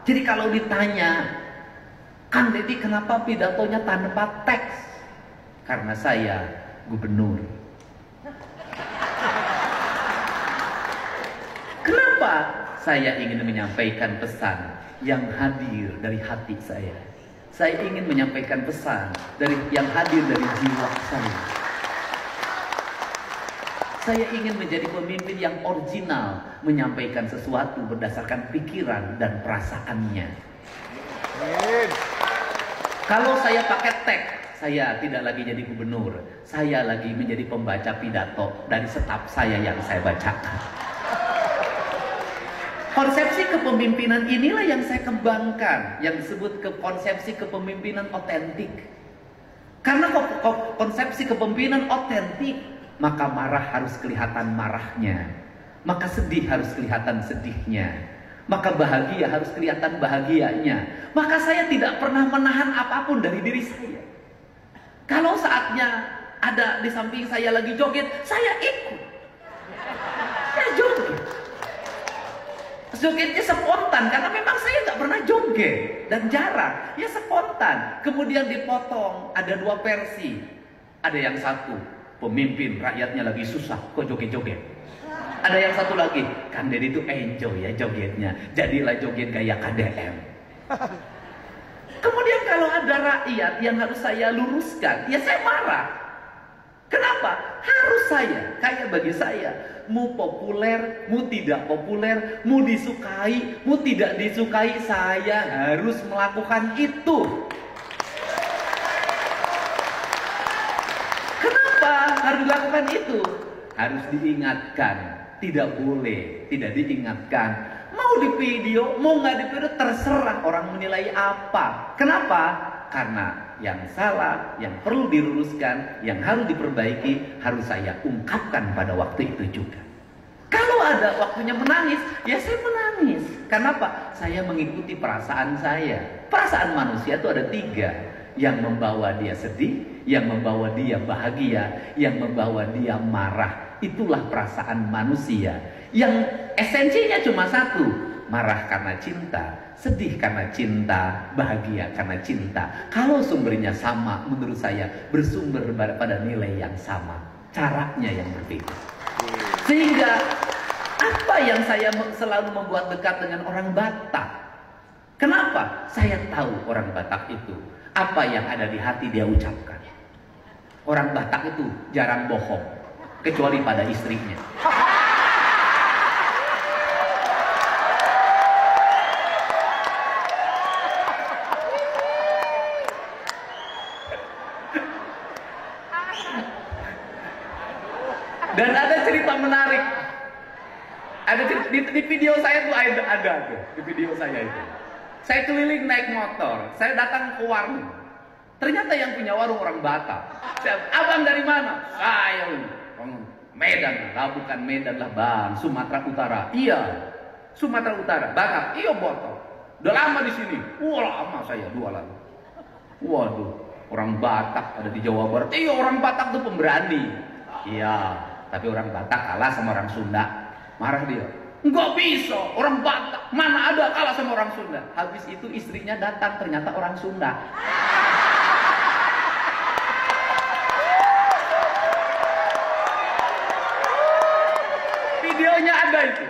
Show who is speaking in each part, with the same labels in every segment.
Speaker 1: Jadi kalau ditanya, Kang Deddy kenapa pidatonya tanpa teks? Karena saya gubernur. Kenapa? Saya ingin menyampaikan pesan yang hadir dari hati saya. Saya ingin menyampaikan pesan yang hadir dari jiwa saya. Saya ingin menjadi pemimpin yang original, menyampaikan sesuatu berdasarkan pikiran dan perasaannya. Kalau saya pakai teks, saya tidak lagi jadi gubernur. Saya lagi menjadi pembaca pidato dari staf saya yang saya bacakan. Konsepsi kepemimpinan inilah yang saya kembangkan, yang disebut konsepsi kepemimpinan otentik. Karena konsepsi kepemimpinan otentik, maka marah harus kelihatan marahnya, maka sedih harus kelihatan sedihnya, maka bahagia harus kelihatan bahagianya. Maka saya tidak pernah menahan apapun dari diri saya. Kalau saatnya ada di samping saya lagi joget, saya ikut. Saya joget. Jogetnya spontan, karena memang saya nggak pernah joget dan jarang. Ya spontan. Kemudian dipotong, ada dua versi. Ada yang satu, pemimpin rakyatnya lagi susah, kok joget-joget. Ada yang satu lagi, Kang Deddy itu enjoy ya jogetnya, jadilah joget gaya KDM. Kemudian kalau ada rakyat yang harus saya luruskan, ya saya marah. Kenapa? Harus saya, kayak bagi saya, mu populer, mu tidak populer, mu disukai, mu tidak disukai, saya harus melakukan itu. Kenapa harus dilakukan itu? Harus diingatkan, tidak boleh tidak diingatkan. Mau di video, mau nggak di video, terserah orang menilai apa. Kenapa? Karena yang salah, yang perlu diluruskan, yang harus diperbaiki, harus saya ungkapkan pada waktu itu juga. Kalau ada waktunya menangis, ya saya menangis. Kenapa? Saya mengikuti perasaan saya. Perasaan manusia itu ada tiga. Yang membawa dia sedih, yang membawa dia bahagia, yang membawa dia marah. Itulah perasaan manusia. Yang esensinya cuma satu, marah karena cinta, sedih karena cinta, bahagia karena cinta. Kalau sumbernya sama, menurut saya bersumber pada nilai yang sama, caranya yang berbeda. Sehingga apa yang saya selalu membuat dekat dengan orang Batak? Kenapa? Saya tahu orang Batak itu, apa yang ada di hati dia ucapkan. Orang Batak itu jarang bohong, kecuali pada istrinya. Dan ada cerita menarik. Ada cerita, di video saya tuh ada tuh, di video saya itu. Saya keliling naik motor, saya datang ke warung. Ternyata yang punya warung orang Batak. Abang dari mana? Saya orang Medan lah, bukan Medan lah bang, Sumatera Utara. Iya, Sumatera Utara. Batak, iya botol. Udah lama di sini. Wah lama saya jualan. Waduh, orang Batak ada di Jawa Barat. Iya orang Batak tuh pemberani. Iya. Tapi orang Batak kalah sama orang Sunda. Marah dia. Nggak bisa, orang Batak. Mana ada kalah sama orang Sunda. Habis itu istrinya datang, ternyata orang Sunda. Videonya ada itu.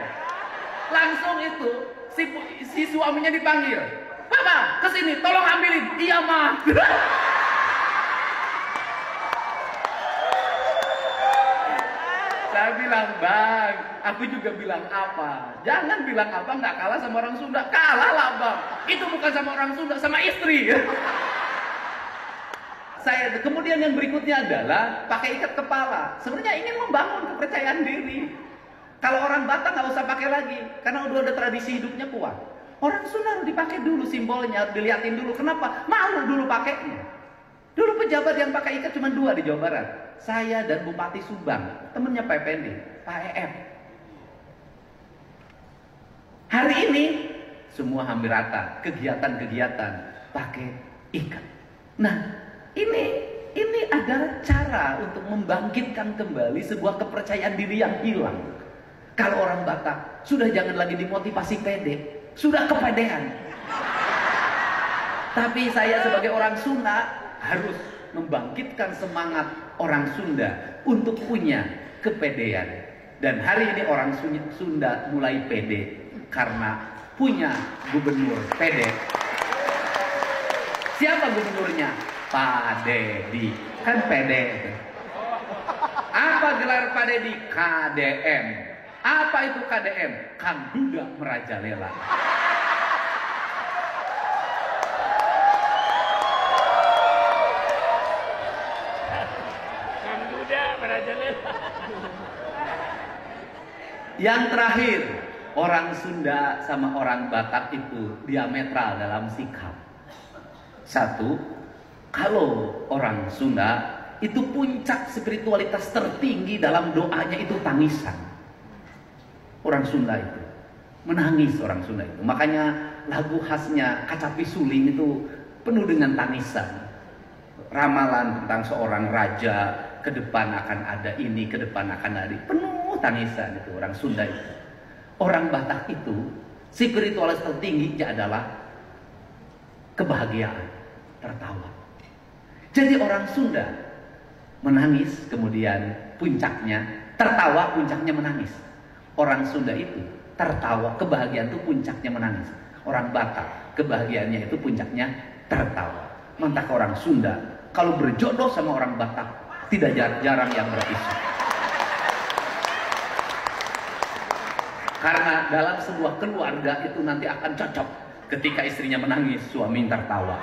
Speaker 1: Langsung itu, si suaminya dipanggil. Papa, kesini, tolong ambilin. Iya, Ma. Saya bilang, bang, aku juga bilang apa? Jangan bilang apa, nggak kalah sama orang Sunda. Kalah lah bang, itu bukan sama orang Sunda, sama istri. Kemudian yang berikutnya adalah pakai ikat kepala. Sebenarnya ingin membangun kepercayaan diri. Kalau orang Batak nggak usah pakai lagi, karena udah ada tradisi hidupnya kuat. Orang Sunda harus dipakai dulu simbolnya, harus dilihatin dulu. Kenapa? Malu dulu pakainya. Dulu pejabat yang pakai ikat cuma 2 di Jawa Barat. Saya dan Bupati Subang, temennya Pak Effendi, Pak EM. Hari ini semua hampir rata, kegiatan-kegiatan pakai ikat. Nah, ini adalah cara untuk membangkitkan kembali sebuah kepercayaan diri yang hilang. Kalau orang Batak sudah jangan lagi dimotivasi pede. sudah kepedean. Tapi saya sebagai orang Sunda harus membangkitkan semangat orang Sunda untuk punya kepedean. Dan hari ini orang Sunda mulai pede karena punya gubernur pede. Siapa gubernurnya? Pak Dedi. Kan pede. Apa gelar Pak Dedi? KDM. Apa itu KDM? Kang Duda Merajalela.
Speaker 2: Kang Duda Merajalela.
Speaker 1: Yang terakhir, orang Sunda sama orang Batak itu diametral dalam sikap. Satu, kalau orang Sunda itu puncak spiritualitas tertinggi dalam doanya itu tangisan. Orang Sunda itu menangis, orang Sunda itu. Makanya lagu khasnya Kacapi Suling itu penuh dengan tangisan. Ramalan tentang seorang raja, ke depan akan ada ini, ke depan akan ada ini. Penuh tangisan itu orang Sunda itu. Orang Batak itu spiritualitas tertingginya adalah kebahagiaan, tertawa. Jadi orang Sunda menangis, kemudian puncaknya tertawa, puncaknya menangis. Orang Sunda itu tertawa, kebahagiaan itu puncaknya menangis. Orang Batak kebahagiaannya itu puncaknya tertawa. Mantak orang Sunda kalau berjodoh sama orang Batak tidak jarang yang berisu. Karena dalam sebuah keluarga itu nanti akan cocok ketika istrinya menangis, suami tertawa.